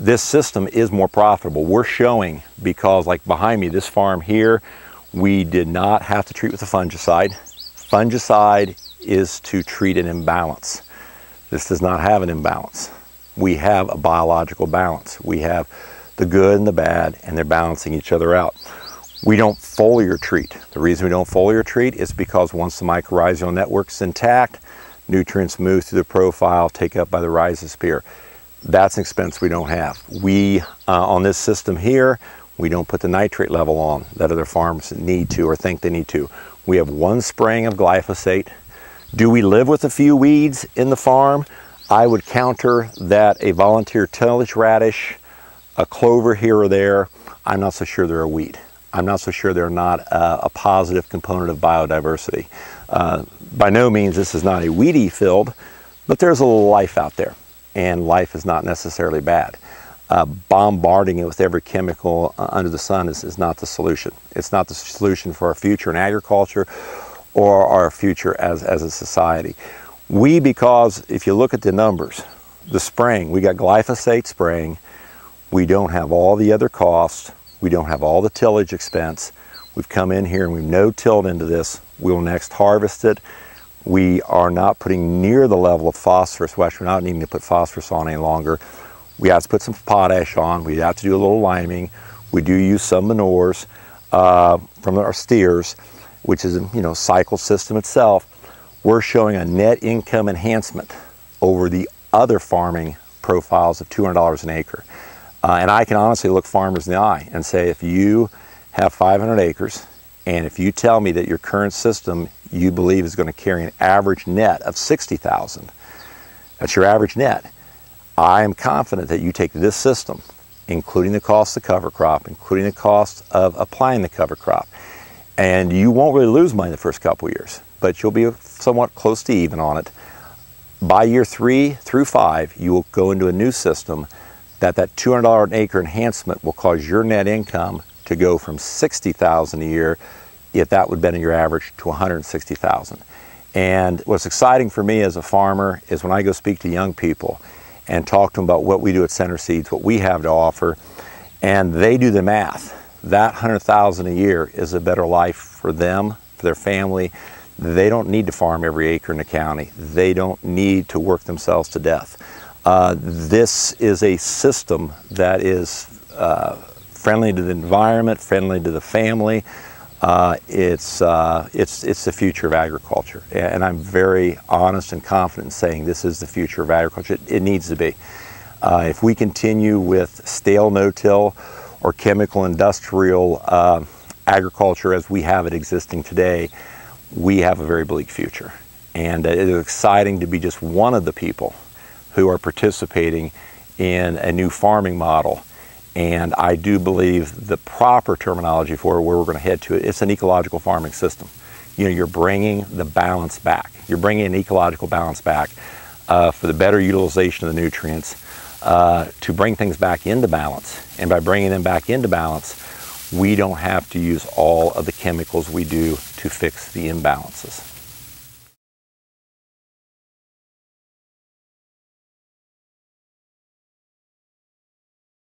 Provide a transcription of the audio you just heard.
this system is more profitable. We're showing, because like behind me, this farm here, we did not have to treat with a fungicide. Fungicide is to treat an imbalance. This does not have an imbalance. We have a biological balance. We have the good and the bad, and they're balancing each other out. We don't foliar treat. The reason we don't foliar treat is because once the mycorrhizal network's intact, nutrients move through the profile, take up by the rhizosphere. That's an expense we don't have. We, on this system here, we don't put the nitrate level on that other farms need to or think they need to. We have one spraying of glyphosate. Do we live with a few weeds in the farm? I would counter that a volunteer tillage radish, a clover here or there, I'm not so sure they're a weed. I'm not so sure they're not a positive component of biodiversity. By no means this is not a weedy field, but there's a little life out there, and life is not necessarily bad. Bombarding it with every chemical under the sun is not the solution. It's not the solution for our future in agriculture or our future as a society. Because if you look at the numbers, the spraying, we got glyphosate spraying, we don't have all the other costs, we don't have all the tillage expense. We've come in here and we've no-tilled into this. We'll next harvest it. We are not putting near the level of phosphorus. We're actually not needing to put phosphorus on any longer. We have to put some potash on. We have to do a little liming. We do use some manures from our steers, which is a cycle system itself. We're showing a net income enhancement over the other farming profiles of $200 an acre. And I can honestly look farmers in the eye and say, if you have 500 acres, and if you tell me that your current system you believe is going to carry an average net of 60,000, that's your average net, I am confident that you take this system, including the cost of cover crop, including the cost of applying the cover crop, and you won't really lose money the first couple of years, but you'll be somewhat close to even on it. By year 3 through 5, you will go into a new system that $200 an acre enhancement will cause your net income to go from 60,000 a year, if that would have been your average, to 160,000. And what's exciting for me as a farmer is when I go speak to young people and talk to them about what we do at Center Seeds, what we have to offer, and they do the math. That 100,000 a year is a better life for them, for their family. They don't need to farm every acre in the county. They don't need to work themselves to death. This is a system that is friendly to the environment, friendly to the family. It's the future of agriculture, and I'm very honest and confident in saying this is the future of agriculture. It needs to be. If we continue with stale no-till or chemical industrial agriculture as we have it existing today, we have a very bleak future. And it is exciting to be just one of the people who are participating in a new farming model. And I do believe the proper terminology for where we're going to head to, it's an ecological farming system. You're bringing the balance back. You're bringing an ecological balance back for the better utilization of the nutrients, to bring things back into balance. And by bringing them back into balance, we don't have to use all of the chemicals we do to fix the imbalances.